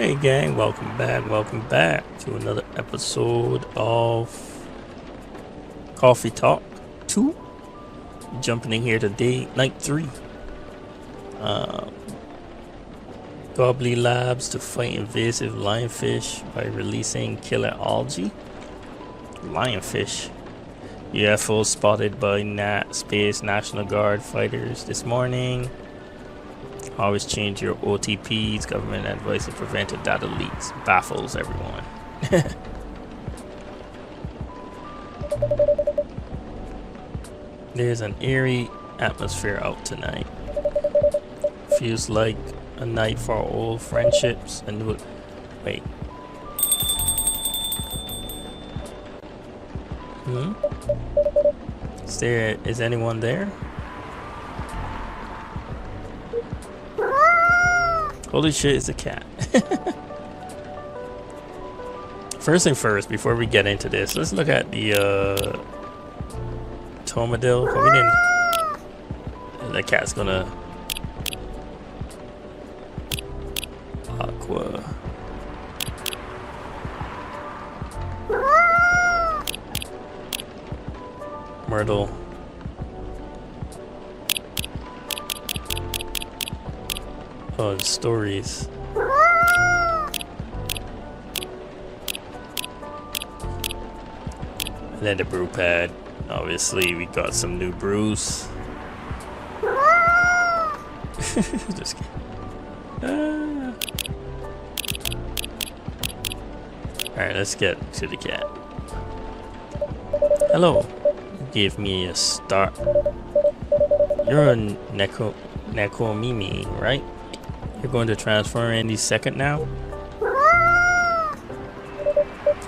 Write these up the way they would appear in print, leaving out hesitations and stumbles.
Hey gang, welcome back to another episode of Coffee Talk 2. Jumping in here today, night 3. Gobbly Labs to fight invasive lionfish by releasing killer algae. Lionfish. UFO spotted by Space National Guard fighters this morning. Always change your OTPs. Government advice to prevent data leaks. Baffles everyone. There's an eerie atmosphere out tonight. Feels like a night for old friendships and new. Wait. Is anyone there? Holy shit, it's a cat. First thing first, before we get into this, let's look at the Tomadil. We didn't. The cat's gonna Aqua. Myrtle. Oh, the stories. And then the brew pad. Obviously, we got some new brews. Just kidding. Alright, let's get to the cat. Hello. Give me a start. You're a Nekomimi, right? You're going to transfer any second now?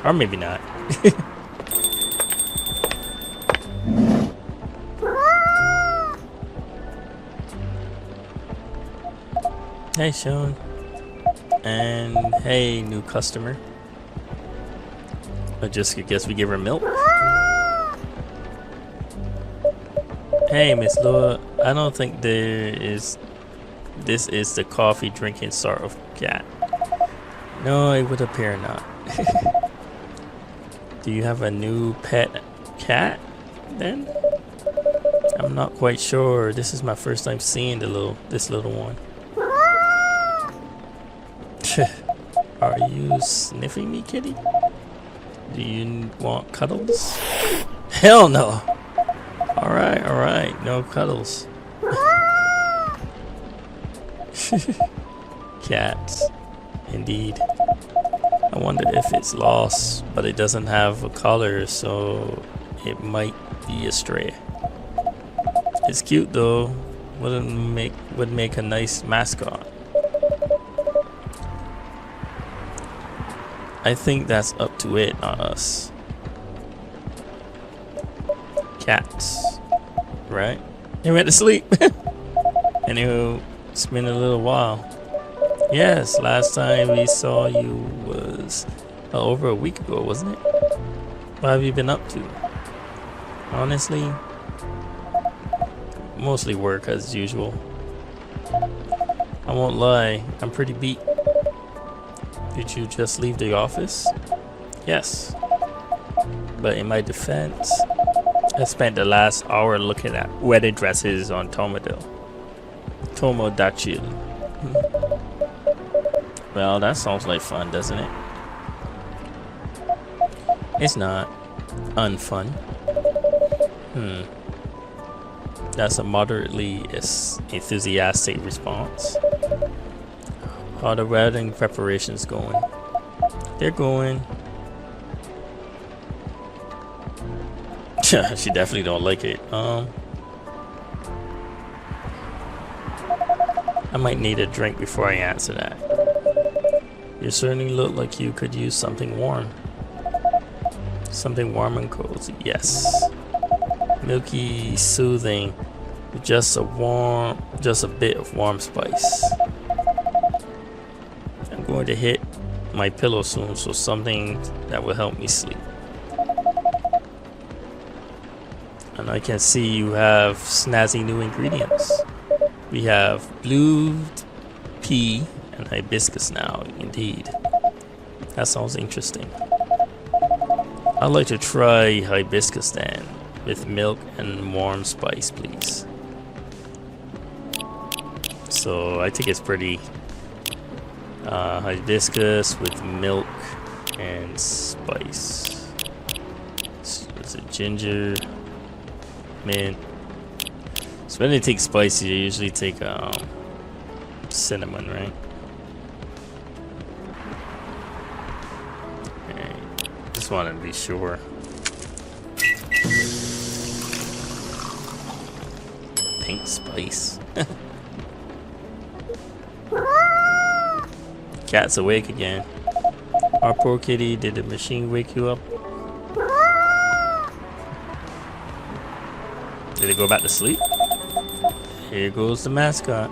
Or maybe not. Hey, Sean. And hey, new customer. I guess we give her milk. Hey, Miss Laura. I don't think this is the coffee drinking sort of cat. No, it would appear not. Do you have a new pet cat then? I'm not quite sure. This is my first time seeing this little one. Are you sniffing me, kitty? Do you want cuddles? Hell no. Alright, no cuddles. Cats, indeed. I wonder if it's lost, but it doesn't have a collar, so it might be a stray. It's cute though. Would make a nice mascot. I think that's up to it, not us. Cats, right? They went to sleep. Anywho, it's been a little while. Yes, last time we saw you was over a week ago, wasn't it? What have you been up to? Honestly, mostly work as usual. I won't lie, I'm pretty beat. Did you just leave the office? Yes. But in my defense, I spent the last hour looking at wedding dresses on Tomodachil. Well, that sounds like fun, doesn't it? It's not unfun. That's a moderately enthusiastic response. How are the wedding preparations going? They're going. She definitely don't like it. I might need a drink before I answer that. You certainly look like you could use something warm. Something warm and cozy, yes. Milky, soothing, with just a bit of warm spice. I'm going to hit my pillow soon, so something that will help me sleep. And I can see you have snazzy new ingredients. We have blue pea And hibiscus now, indeed. That sounds interesting. I'd like to try hibiscus then, with milk and warm spice, please. So I think it's pretty hibiscus with milk and spice. Is it ginger, mint? So when they take spicy, they usually take cinnamon, right? Alright, just wanted to be sure. Pink spice. Cat's awake again. Our poor kitty, did the machine wake you up? Did it go back to sleep? Here goes the mascot.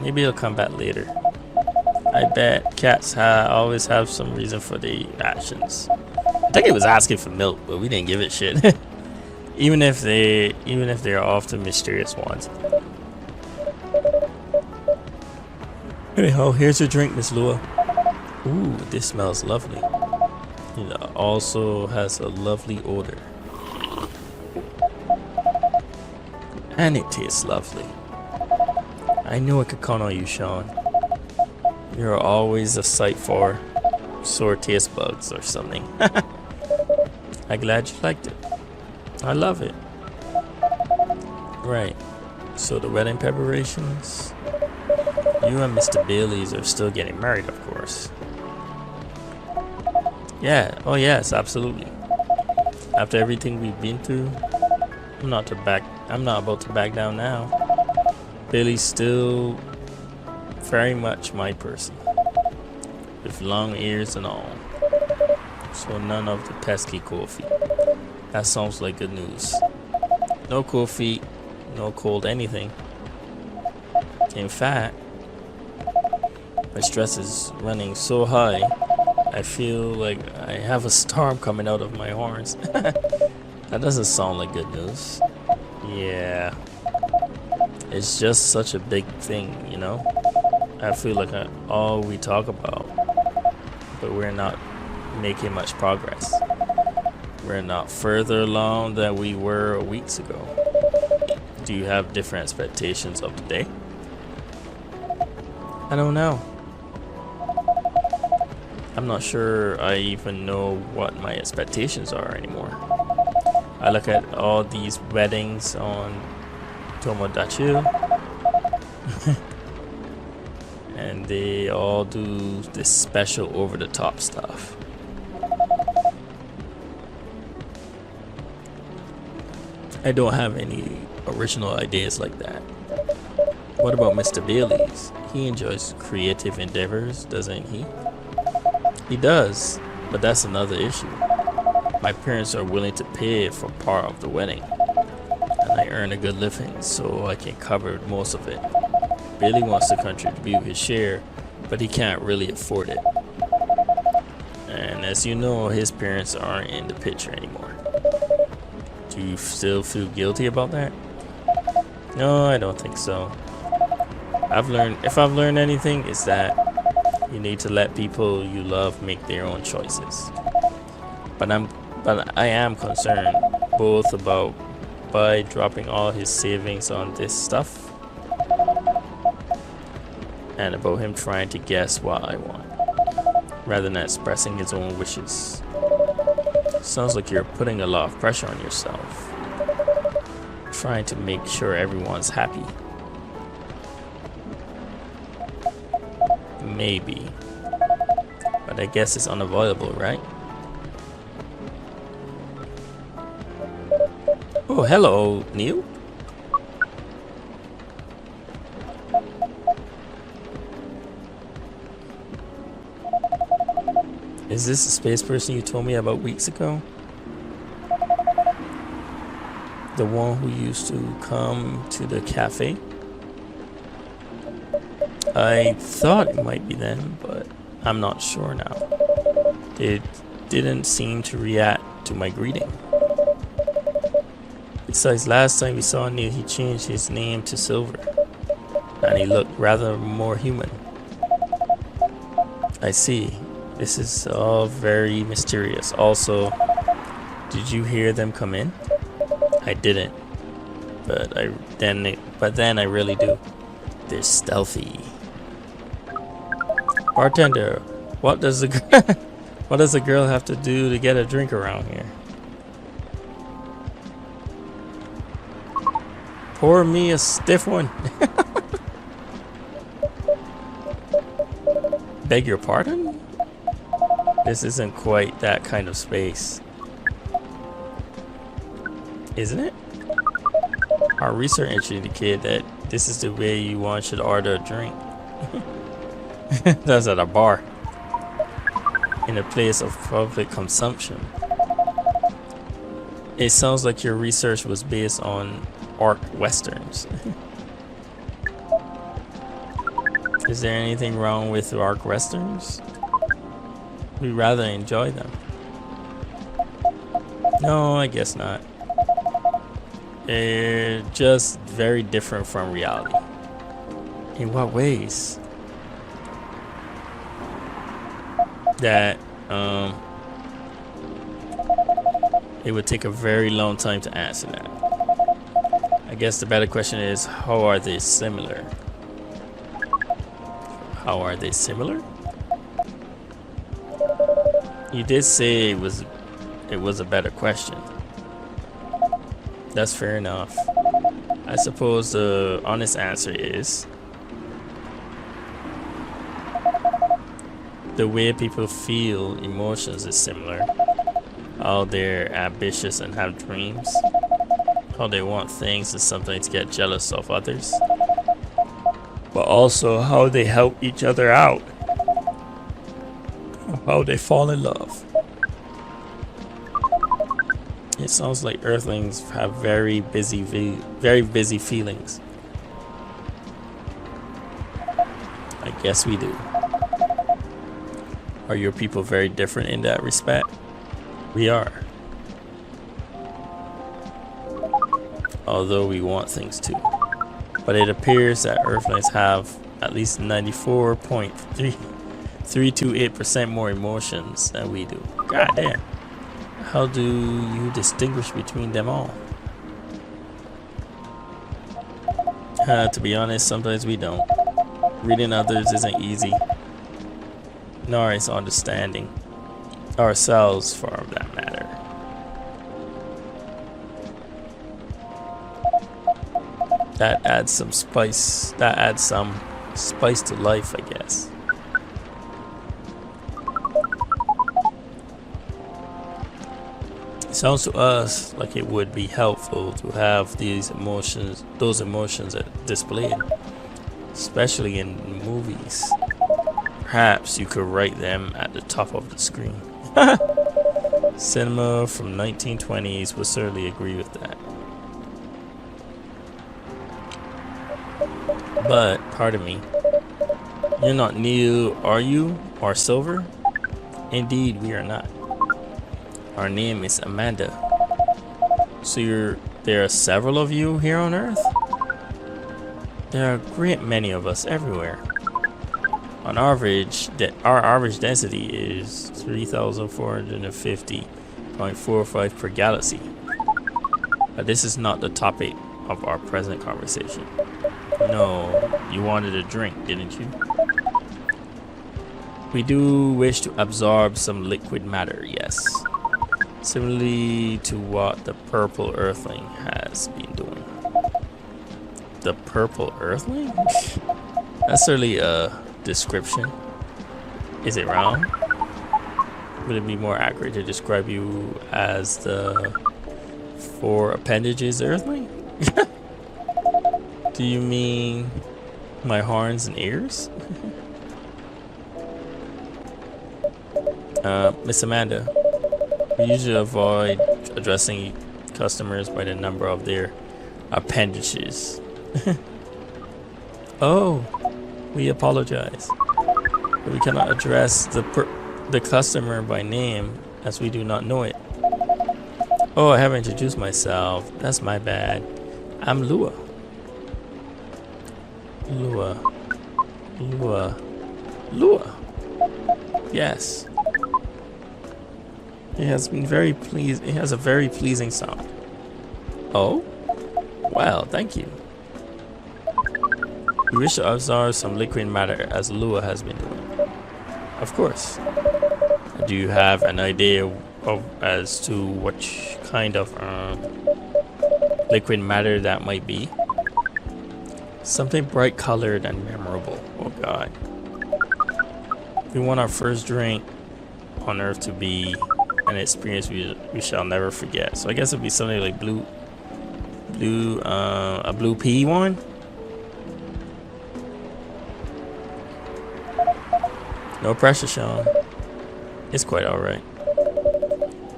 Maybe he'll come back later. I bet cats always have some reason for their actions. I think it was asking for milk, but we didn't give it shit. even if they're often mysterious ones. Anyhow, here's your drink, Miss Lua. Ooh, this smells lovely. It also has a lovely odor. And it tastes lovely. I knew I could count on you, Sean. You're always a sight for sore taste bugs or something. I'm glad you liked it. I love it. Right. So the wedding preparations. You and Mr. Bailey's are still getting married, of course. Yeah. Oh yes, absolutely. After everything we've been through, I'm not about to back down now. Bailey's still very much my person, with long ears and all. So none of the pesky cold feet. That sounds like good news. No cold feet, no cold anything. In fact, my stress is running so high, I feel like I have a storm coming out of my horns. That doesn't sound like good news. Yeah. It's just such a big thing, you know? I feel like all we talk about, but we're not making much progress. We're not further along than we were weeks ago. Do you have different expectations of today? I don't know. I'm not sure I even know what my expectations are anymore. I look at all these weddings on Tomodachi and they all do this special over-the-top stuff. I don't have any original ideas like that. What about Mr. Bailey's? He enjoys creative endeavors, doesn't he? He does, but that's another issue. My parents are willing to pay for part of the wedding, and I earn a good living, so I can cover most of it. Bailey wants to contribute his share, but he can't really afford it. And as you know, his parents aren't in the picture anymore. Do you still feel guilty about that? No, I don't think so. If I've learned anything, it's that you need to let people you love make their own choices. But I am concerned both about by dropping all his savings on this stuff and about him trying to guess what I want rather than expressing his own wishes. Sounds like you're putting a lot of pressure on yourself, trying to make sure everyone's happy. Maybe, but I guess it's unavoidable, right? Oh, hello, Neil. Is this the space person you told me about weeks ago? The one who used to come to the cafe? I thought it might be them, but I'm not sure now. It didn't seem to react to my greeting. Besides, last time we saw Neil, he changed his name to Silver, and he looked rather more human. I see. This is all very mysterious. Also, did you hear them come in? I didn't, but then I really do. They're stealthy. Bartender, what does the what does a girl have to do to get a drink around here? Pour me a stiff one. Beg your pardon? This isn't quite that kind of space. Isn't it? Our research indicated that this is the way one should order a drink. That's at a bar. In a place of public consumption. It sounds like your research was based on art westerns. Is there anything wrong with arc westerns? We rather enjoy them. No, I guess not. They're just very different from reality. In what ways? That it would take a very long time to answer that. I guess the better question is, how are they similar? How are they similar? You did say it was a better question. That's fair enough. I suppose the honest answer is the way people feel emotions is similar. How they're ambitious and have dreams. How they want things and sometimes get jealous of others. But also how they help each other out. How they fall in love. It sounds like Earthlings have very busy feelings. I guess we do. Are your people very different in that respect? We are. Although we want things too. But it appears that Earthlings have at least 94.328% more emotions than we do. God damn. How do you distinguish between them all? To be honest, sometimes we don't. Reading others isn't easy. Nor is understanding ourselves, for that matter. That adds some spice. That adds some spice to life, I guess. It sounds to us like it would be helpful to have those emotions displayed, especially in movies. Perhaps you could write them at the top of the screen. Cinema from 1920s would certainly agree with that. But, pardon me, you're not Neil, are you? Or Silver? Indeed, we are not. Our name is Amanda. So there are several of you here on Earth? There are a great many of us everywhere. On average, our average density is 3,450.45 per galaxy. But this is not the topic of our present conversation. No, you wanted a drink, didn't you? We do wish to absorb some liquid matter, yes. Similarly to what the purple earthling has been doing. The purple earthling? That's certainly a description. Is it wrong? Would it be more accurate to describe you as the 4 appendages earthling? Do you mean my horns and ears? Miss Amanda, we usually avoid addressing customers by the number of their appendages. Oh, we apologize. But we cannot address the customer by name as we do not know it. Oh, I haven't introduced myself. That's my bad. I'm Lua. Lua. Yes. It has been very pleased. It has a very pleasing sound. Oh? Well, thank you. We wish to absorb some liquid matter as Lua has been doing. Of course. Do you have an idea of as to which kind of liquid matter that might be? Something bright colored and memorable. Oh god. We want our first drink on Earth to be an experience we shall never forget. So I guess it'd be something like a blue pea one. No pressure, Sean. It's quite alright.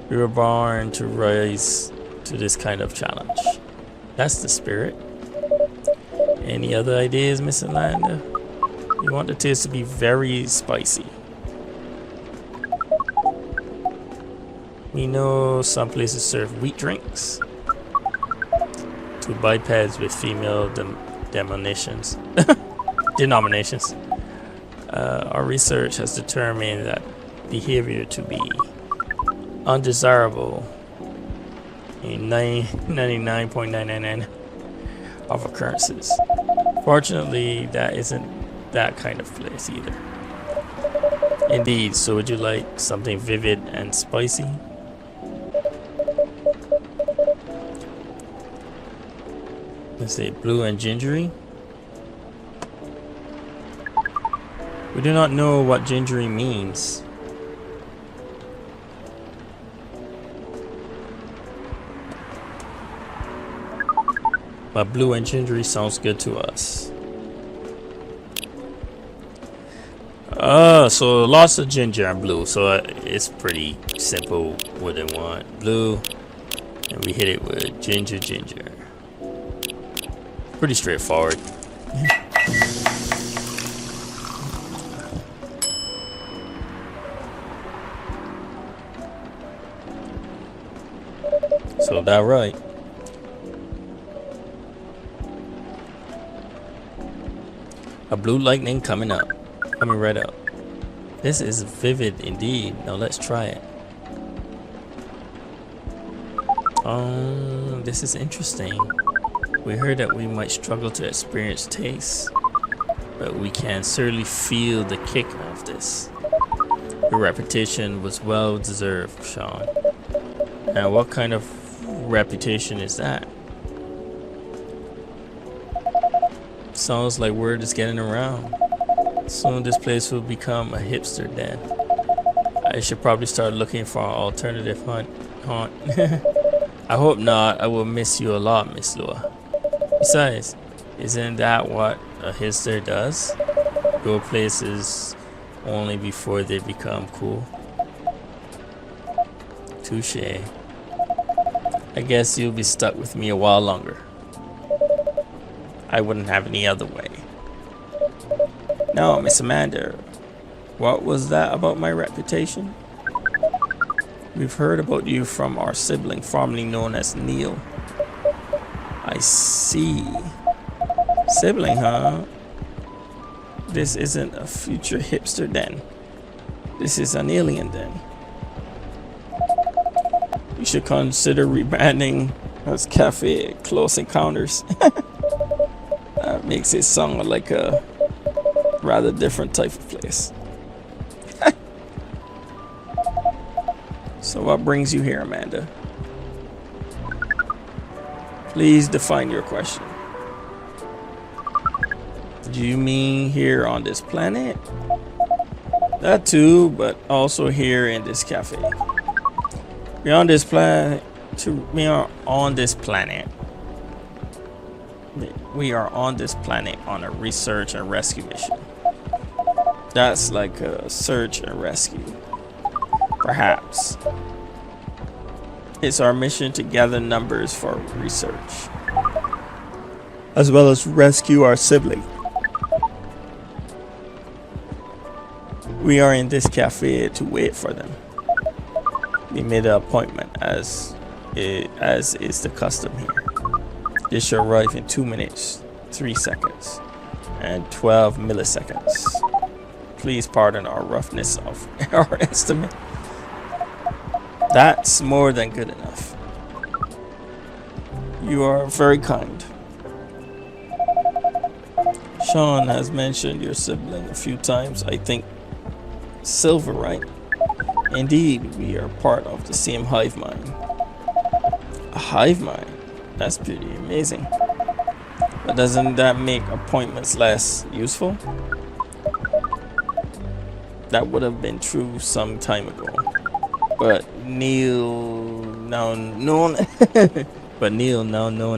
We were born to rise to this kind of challenge. That's the spirit. Any other ideas, Miss Amanda? We want the taste to be very spicy. We know some places serve wheat drinks to bipeds with female denominations. Our research has determined that behavior to be undesirable in 99.999 of occurrences. Fortunately, that isn't that kind of place either. Indeed, so would you like something vivid and spicy? Let's say blue and gingery. We do not know what gingery means. But blue and gingery sounds good to us. So lots of ginger and blue. So it's pretty simple what they want. Blue, and we hit it with ginger. Pretty straightforward. So that right. A blue lightning coming right up. This is vivid indeed. Now let's try it. This is interesting. We heard that we might struggle to experience taste, but we can certainly feel the kick of this. Your reputation was well deserved, Sean. And what kind of reputation is that? Sounds like word is getting around. Soon this place will become a hipster den. I should probably start looking for an alternative haunt. I hope not. I will miss you a lot, Miss Lua. Besides, isn't that what a hipster does? Go places only before they become cool. Touché. I guess you'll be stuck with me a while longer. I wouldn't have any other way. Now, Miss Amanda, what was that about my reputation? We've heard about you from our sibling formerly known as Neil. I see. Sibling, huh? This isn't a future hipster den. This is an alien den. You should consider rebranding as Cafe Close Encounters. That makes it sound like a rather different type of place. So what brings you here, Amanda? Please define your question. Do you mean here on this planet? That too, but also here in this cafe. We are on this planet. We are on this planet on a research and rescue mission. That's like a search and rescue. Perhaps. It's our mission to gather numbers for research, as well as rescue our sibling. We are in this cafe to wait for them. We made an appointment as is the custom here. They should arrive in 2 minutes, 3 seconds, and 12 milliseconds. Please pardon our roughness of our estimate. That's more than good enough. You are very kind. Sean has mentioned your sibling a few times. I think Silver, right? Indeed, we are part of the same hive mind. A hive mind? That's pretty amazing. But doesn't that make appointments less useful? That would have been true some time ago. But Neil, now known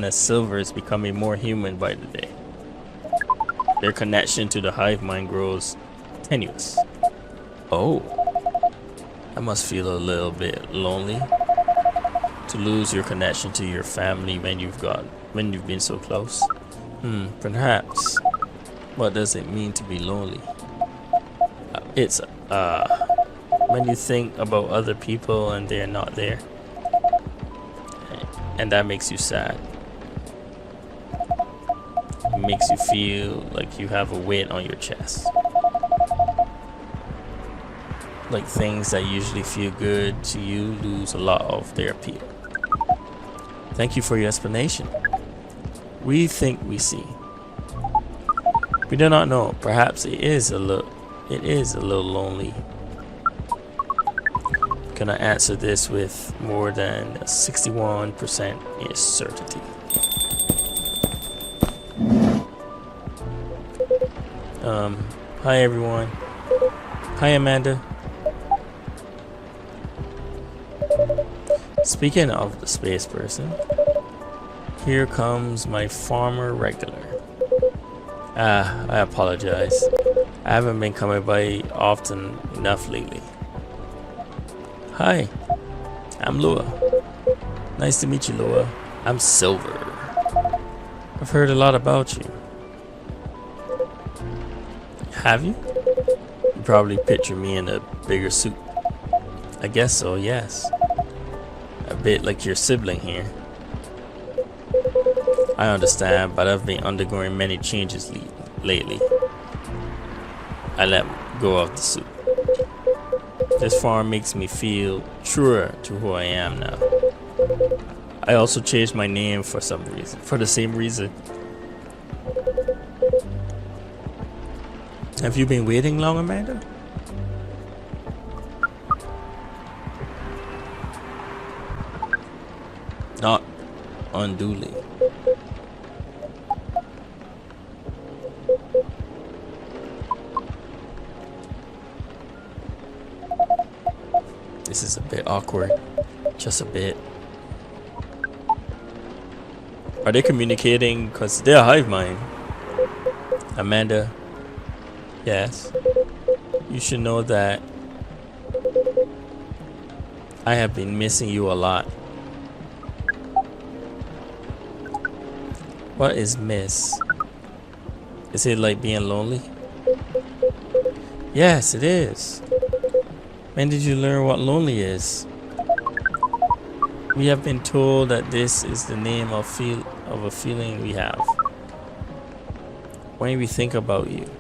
as Silver, is becoming more human by the day. Their connection to the hive mind grows tenuous. Oh, that must feel a little bit lonely to lose your connection to your family when you've been so close. Perhaps. What does it mean to be lonely? It's when you think about other people and they're not there, and that makes you sad. It makes you feel like you have a weight on your chest. Like things that usually feel good to you lose a lot of their appeal. Thank you for your explanation. We think we see. We do not know. Perhaps it is a little lonely. Can I answer this with more than 61% certainty? Hi everyone. Hi Amanda. Speaking of the space person, here comes my farmer regular. I apologize. I haven't been coming by often enough lately. Hi, I'm Lua. Nice to meet you, Lua. I'm Silver. I've heard a lot about you. Have you? You probably picture me in a bigger suit. I guess so, yes. A bit like your sibling here. I understand, but I've been undergoing many changes lately. I let go of the suit. This farm makes me feel truer to who I am now. I also changed my name for some reason, for the same reason. Have you been waiting long, Amanda? Not unduly. This is a bit awkward. Just a bit. Are they communicating? Because they're a hive mind. Amanda. Yes. You should know that I have been missing you a lot. What is miss? Is it like being lonely? Yes, it is. When did you learn what lonely is? We have been told that this is the name of a feeling we have when we think about you.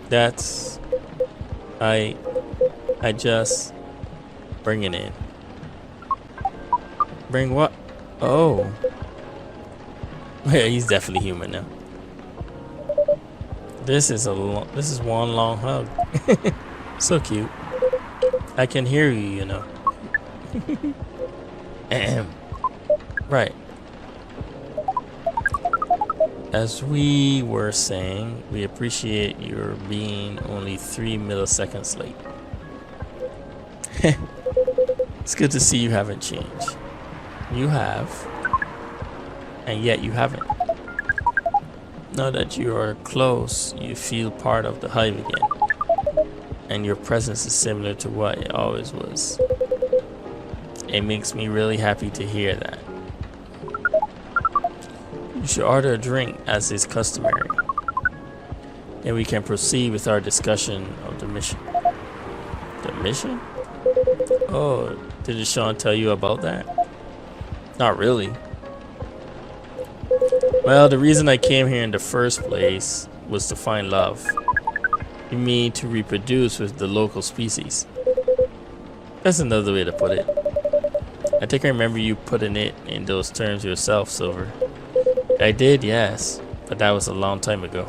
That's I just bring it in. Bring what? Oh. Yeah, he's definitely human now. This is one long hug. So cute. I can hear you, you know. Right. As we were saying, we appreciate your being only 3 milliseconds late. It's good to see you haven't changed. You have, and yet you haven't. Now that you are close, you feel part of the hive again, and your presence is similar to what it always was. It makes me really happy to hear that. You should order a drink as is customary. Then we can proceed with our discussion of the mission. The mission? Oh, did Sean tell you about that? Not really. Well, the reason I came here in the first place was to find love. You mean to reproduce with the local species? That's another way to put it. I think I remember you putting it in those terms yourself, Silver. I did, yes, but that was a long time ago.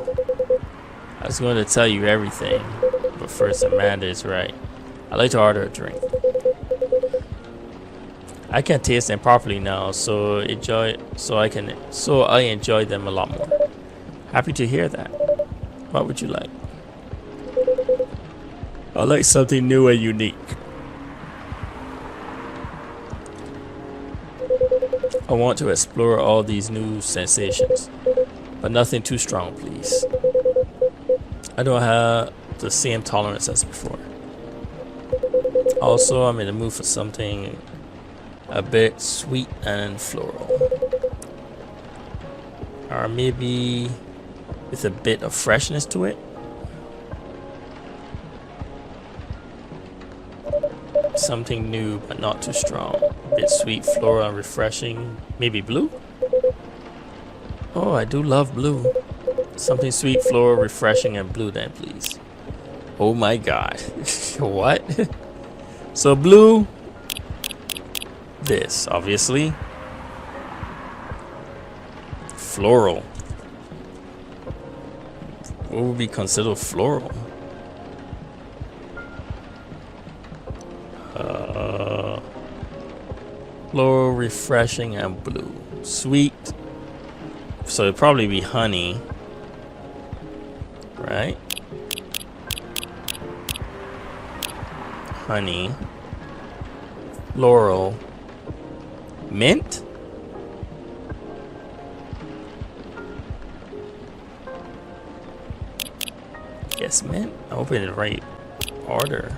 I was going to tell you everything, but first Amanda is right. I'd like to order a drink. I can taste them properly now, so I enjoy them a lot more. Happy to hear that. What would you like? I like something new and unique. I want to explore all these new sensations, but nothing too strong, please. I don't have the same tolerance as before. Also, I'm in the mood for something a bit sweet and floral. Or maybe with a bit of freshness to it. Something new but not too strong. A bit sweet, floral, and refreshing. Maybe blue? Oh, I do love blue. Something sweet, floral, refreshing, and blue then, please. Oh my god. What? So blue. This, obviously. Floral. What would be considered floral? Floral, refreshing, and blue. Sweet. So it'd probably be honey. Right? Honey. Floral. Mint? Yes, mint. I hope in the right order.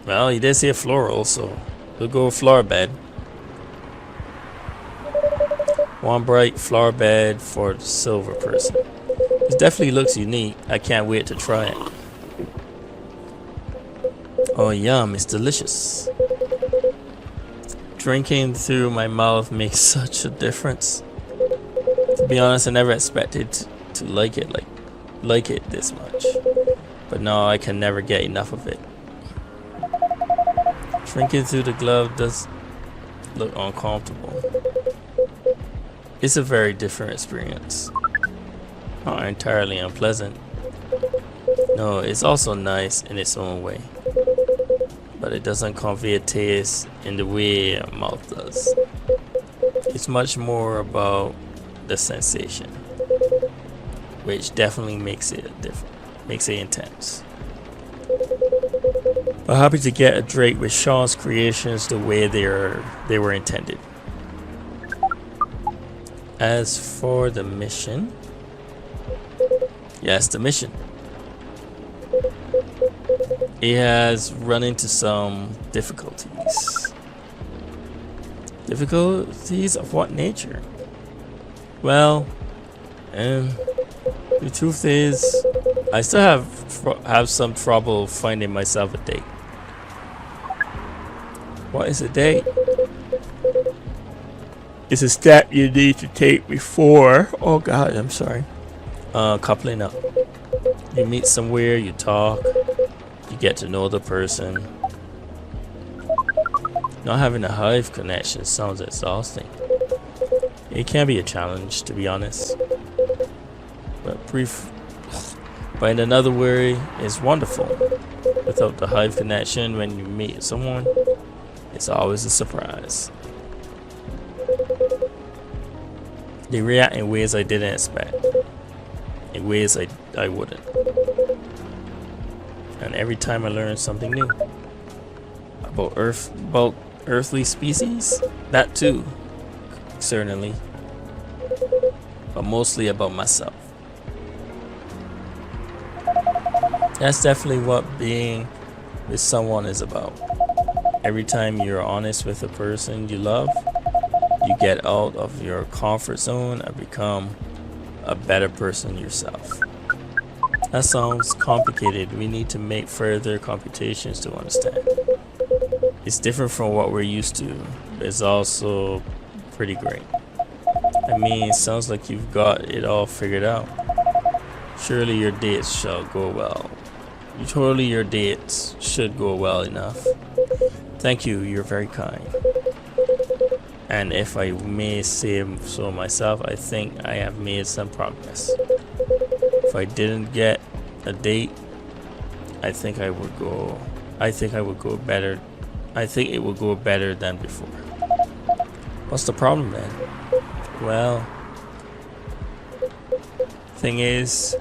Well, you did say floral, so we'll go with flower bed. One bright flower bed for the silver person. This definitely looks unique. I can't wait to try it. Oh, yum, it's delicious. Drinking through my mouth makes such a difference. To be honest, I never expected to like it this much. But now I can never get enough of it. Drinking through the glove does look uncomfortable. It's a very different experience. Not entirely unpleasant. No, it's also nice in its own way. But it doesn't convey a taste in the way a mouth does. It's much more about the sensation, which definitely makes it different, makes it intense. I'm happy to get a drink with Sean's creations the way they were intended. As for the mission, yes, the mission. It has run into some difficulties. Difficulties of what nature? Well, the truth is, I still have some trouble finding myself a date. What is a date? It's a step you need to take before. Oh God, I'm sorry. Coupling up. You meet somewhere, you talk, you get to know the person. Not having a hive connection sounds exhausting. It can be a challenge, to be honest. But in another way, it's wonderful. Without the hive connection, when you meet someone, it's always a surprise. They react in ways I didn't expect. In ways I wouldn't. And every time I learn something new. About earthly species, that too, certainly. But mostly about myself. That's definitely what being with someone is about. Every time you're honest with a person you love, you get out of your comfort zone and become a better person yourself. That sounds complicated. We need to make further computations to understand. It's different from what we're used to, but it's also pretty great. I mean, it sounds like you've got it all figured out. Surely your dates shall go well. Surely your dates should go well enough. Thank you, you're very kind. And if I may say so myself, I think I have made some progress. If I didn't get a date, I think I would go better. I think it would go better than before. What's the problem then? Well, thing is,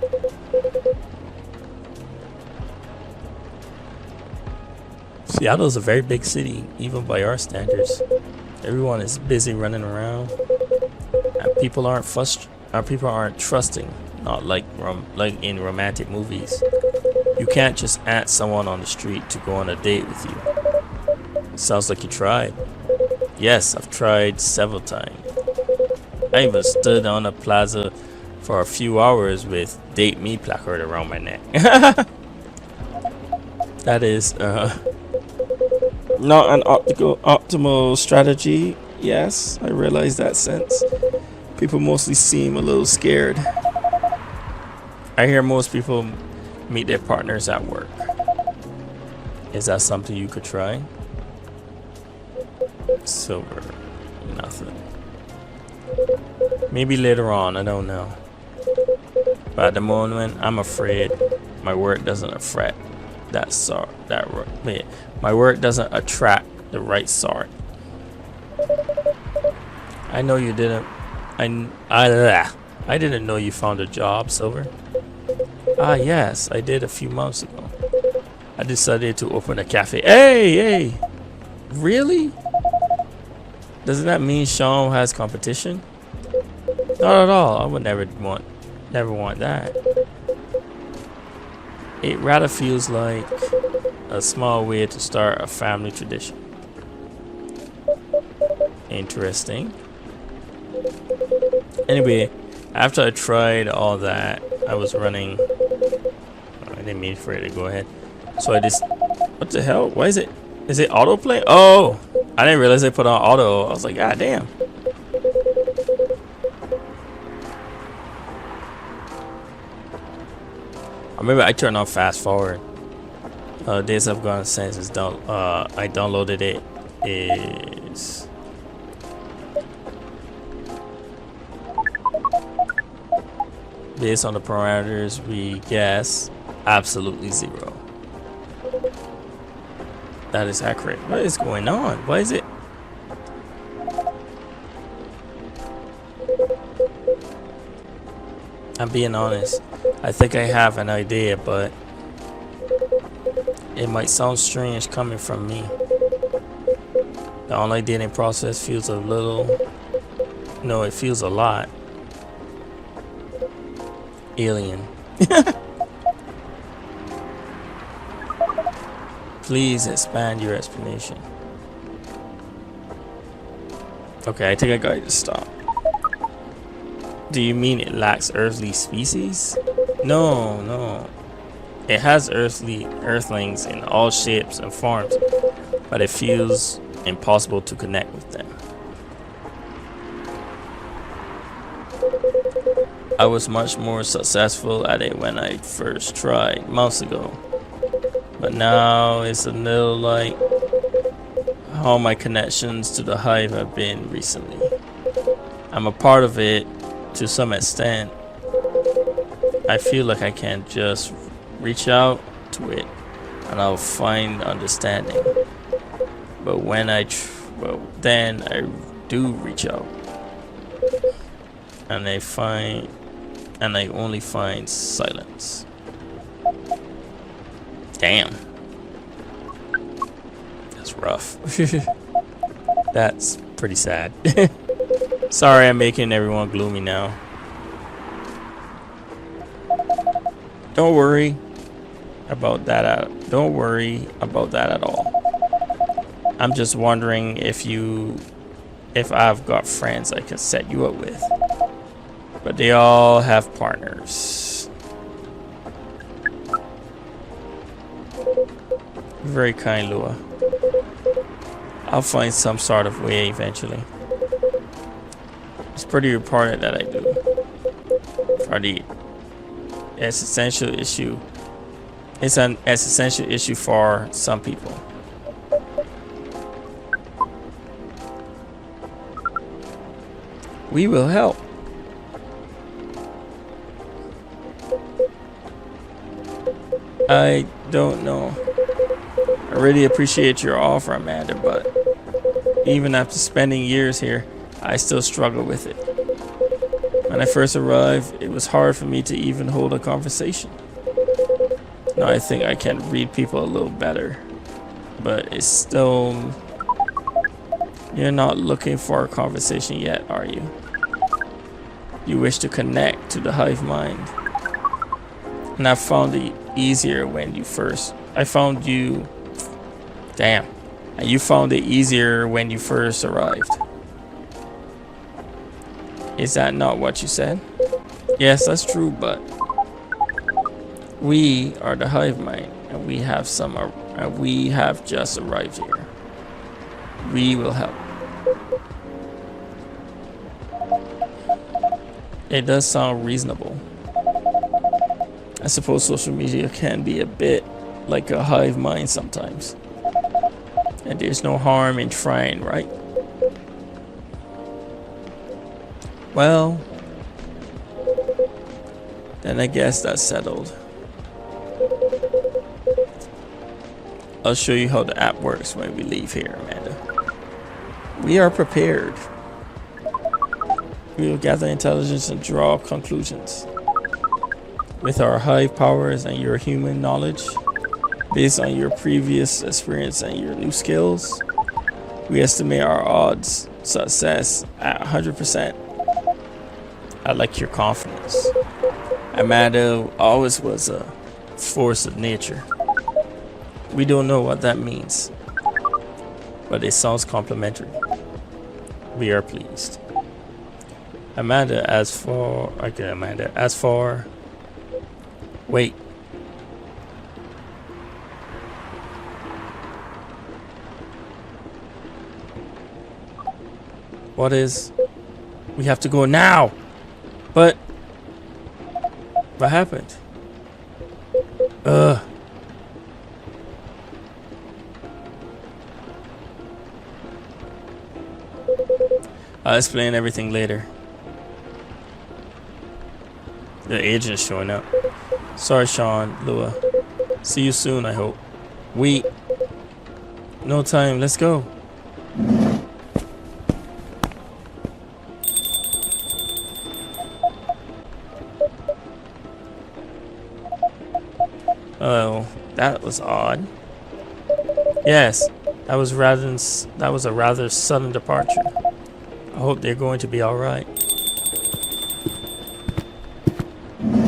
Seattle's a very big city, even by our standards. Everyone is busy running around, and people aren't trusting. Not like in romantic movies. You can't just ask someone on the street to go on a date with you. It sounds like you tried. Yes, I've tried several times. I even stood on a plaza for a few hours with "Date Me" placard around my neck. That is not an optimal strategy. Yes, I realize that sense. People mostly seem a little scared. I hear most people meet their partners at work. Is that something you could try? Silver. Nothing. Maybe later on, I don't know. But at the moment, I'm afraid my work doesn't attract my work doesn't attract the right sort. I know you didn't. I didn't know you found a job, Silver. Ah, yes, I did a few months ago. I decided to open a cafe. Hey! Really? Doesn't that mean Sean has competition? Not at all. I would never want that. It rather feels like a small way to start a family tradition. Interesting. Anyway, after I tried all that, I was running. I didn't mean for it to go ahead. So I just, what the hell? Why is it autoplay? Oh, I didn't realize they put on auto. I was like, God damn. I remember I turned on fast forward. Days I've gone since I downloaded it is based on the parameters we guess, absolutely 0. That is accurate. What is going on? Why is it? I'm being honest. I think I have an idea, but it might sound strange coming from me. The online dating process feels a little, no, it feels a lot alien. Please expand your explanation. Okay, I think I got you to stop. Do you mean it lacks earthly species? No. It has earthlings in all shapes and forms, but it feels impossible to connect with them. I was much more successful at it when I first tried months ago, but now it's a little like how my connections to the hive have been recently. I'm a part of it to some extent. I feel like I can just reach out to it and I'll find understanding. But when then I do reach out and I only find silence. Damn. That's rough. That's pretty sad. Sorry, I'm making everyone gloomy now. Don't worry about that. Don't worry about that at all. I'm just wondering if I've got friends I can set you up with. But they all have partners. Very kind, Lua. I'll find some sort of way eventually. It's pretty important that I do. For the existential issue. It's an existential issue for some people. We will help. I don't know. I really appreciate your offer, Amanda, but even after spending years here, I still struggle with it. When I first arrived, it was hard for me to even hold a conversation. Now I think I can read people a little better, but it's still... You're not looking for a conversation yet, are you? You wish to connect to the hive mind. And I found it easier when you first... I found you... Damn. And you found it easier when you first arrived. Is that not what you said? Yes, that's true, but... We are the hive mind, and we have just arrived here. We will help. It does sound reasonable. I suppose social media can be a bit like a hive mind sometimes. And there's no harm in trying, right? Well, then I guess that's settled. I'll show you how the app works when we leave here, Amanda. We are prepared. We will gather intelligence and draw conclusions. With our hive powers and your human knowledge, based on your previous experience and your new skills, we estimate our odds success at 100%. I like your confidence. Amanda always was a force of nature. We don't know what that means, but it sounds complimentary. We are pleased. Amanda, as for... Okay, Amanda, as for... Wait. What is... We have to go now! But... What happened? Ugh. I'll explain everything later. The agent's showing up. Sorry, Sean, Lua. See you soon, I hope. No time, let's go. Oh, that was odd. Yes, that was a rather sudden departure. I hope they're going to be all right.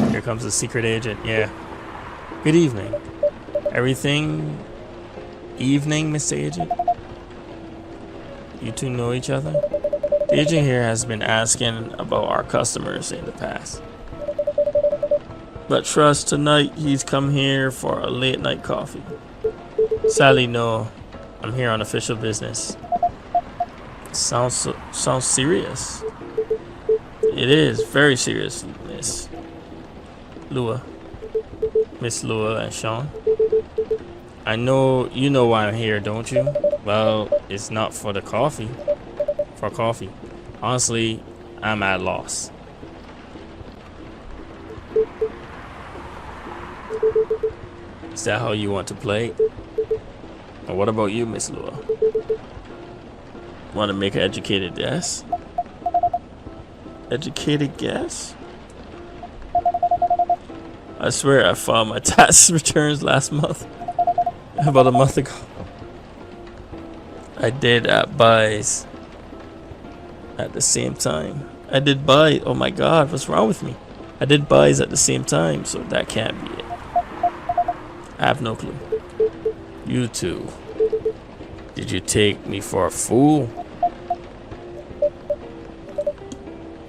Here comes the secret agent. Yeah. Good evening. Everything evening, Mr. Agent? You two know each other? The agent here has been asking about our customers in the past. But trust, tonight he's come here for a late night coffee. Sadly, no. I'm here on official business. Sounds serious. It is very serious, Miss Lua. Miss Lua and Sean. I know you know why I'm here, don't you? Well, it's not for the coffee. For coffee. Honestly, I'm at a loss. Is that how you want to play? Or what about you, Miss Lua? Want to make an educated guess? Educated guess? I swear I filed my tax returns last month. About a month ago. I did buys at the same time. I did buy. Oh my god, what's wrong with me? I did buys at the same time, so that can't be it. I have no clue. You two. Did you take me for a fool?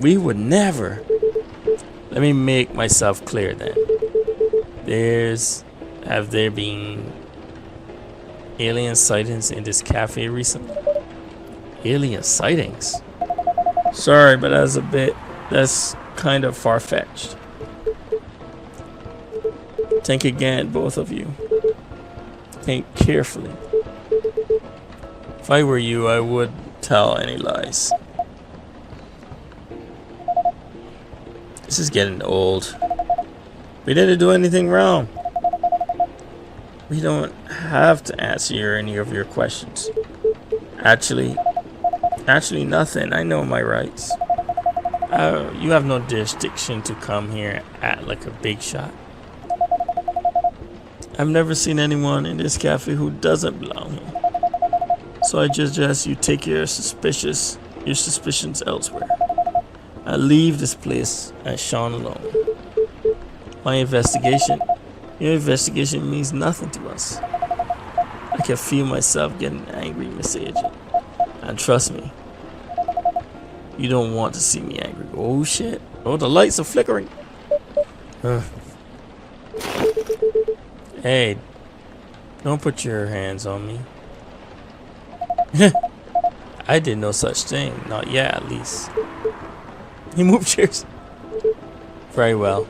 We would never. Let me make myself clear then. Have there been alien sightings in this cafe recently? Alien sightings? Sorry, but that's kind of far-fetched. Think again, both of you. Think carefully. If I were you, I would tell any lies. This is getting old. We didn't do anything wrong. We don't have to answer any of your questions. Actually nothing. I know my rights. You have no jurisdiction to come here and act like a big shot. I've never seen anyone in this cafe who doesn't belong here. So I just suggest you take your suspicions elsewhere. I leave this place and Sean alone. Your investigation means nothing to us. I can feel myself getting angry, Miss Agent. And trust me, you don't want to see me angry. Oh shit. Oh, the lights are flickering. Hey, don't put your hands on me. I did no such thing. Not yet, at least. He moved chairs. Very well.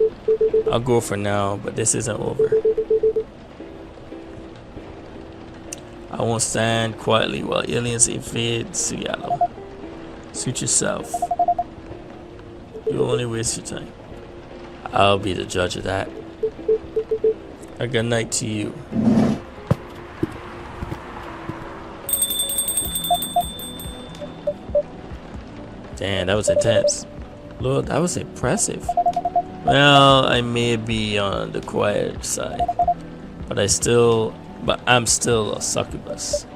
I'll go for now, but this isn't over. I won't stand quietly while aliens invade Seattle. Suit yourself. You'll only waste your time. I'll be the judge of that. A good night to you. Damn, that was intense. Lord, that was impressive. Well, I may be on the quiet side, but I'm still a succubus.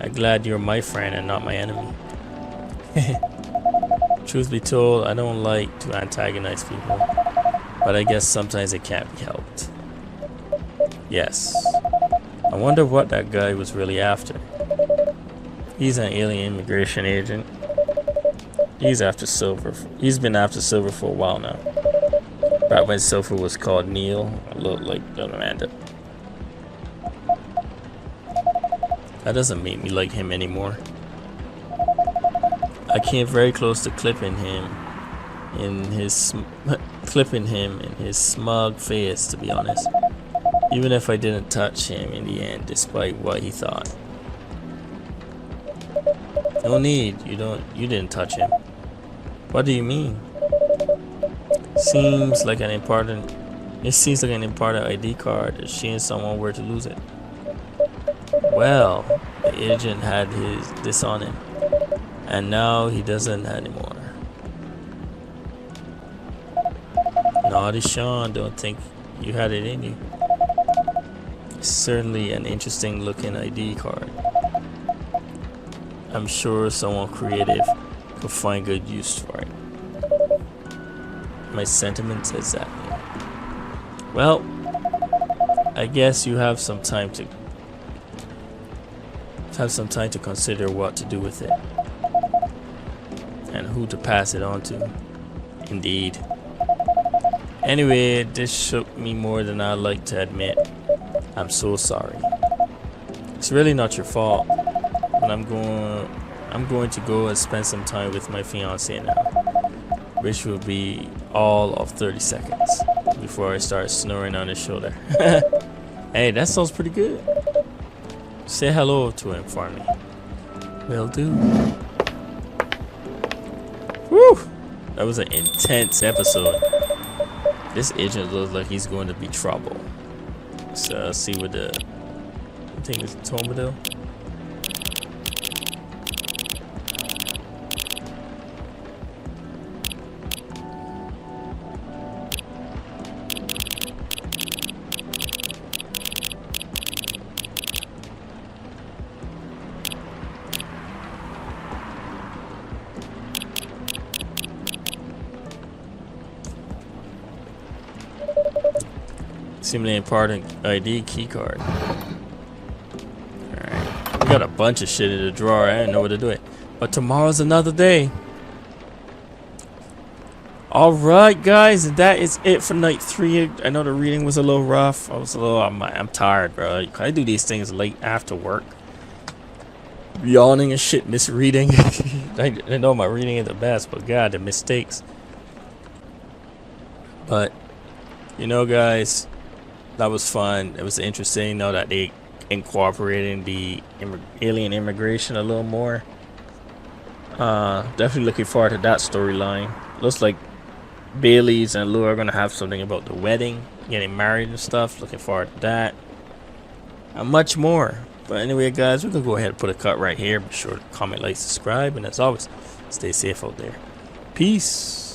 I'm glad you're my friend and not my enemy. Truth be told, I don't like to antagonize people, but I guess sometimes it can't be helped. Yes. I wonder what that guy was really after. He's an alien immigration agent. He's after Silver. He's been after Silver for a while now. Back when Silver was called Neil, I looked like Amanda. That doesn't make me like him anymore. I came very close to clipping him in his smug face, to be honest. Even if I didn't touch him in the end, despite what he thought. No need. You didn't touch him. What do you mean? It seems like an important ID card if she and someone were to lose it. Well, the agent had this on him, and now he doesn't anymore. Naughty Sean, don't think you had it in you. It's certainly an interesting looking ID card. I'm sure someone creative could find good use for it. My sentiments exactly. Well, I guess you have some time to consider what to do with it and who to pass it on to. Indeed. Anyway, this shook me more than I'd like to admit. I'm so sorry. It's really not your fault. But I'm going to go and spend some time with my fiance now, which will be all of 30 seconds before I start snoring on his shoulder. Hey, that sounds pretty good. Say hello to him for me. Will do. Woo! That was an intense episode. This agent looks like he's going to be trouble. So let's see what I think it's Tomadil. Seemingly important ID keycard. Alright. We got a bunch of shit in the drawer. I didn't know what to do it. But tomorrow's another day. Alright guys, that is it for night 3. I know the reading was a little rough. I'm tired, bro. I do these things late after work. yawning and shit, misreading. I know my reading is the best, but God, the mistakes. But you know, guys, that was fun. It was interesting. You know that they incorporating the alien immigration a little more. Definitely looking forward to that storyline. Looks like Bailey's and Lou are gonna have something about the wedding, getting married and stuff. Looking forward to that, and much more. But anyway, guys, we're gonna go ahead and put a cut right here. Be sure to comment, like, subscribe, and as always, stay safe out there. Peace.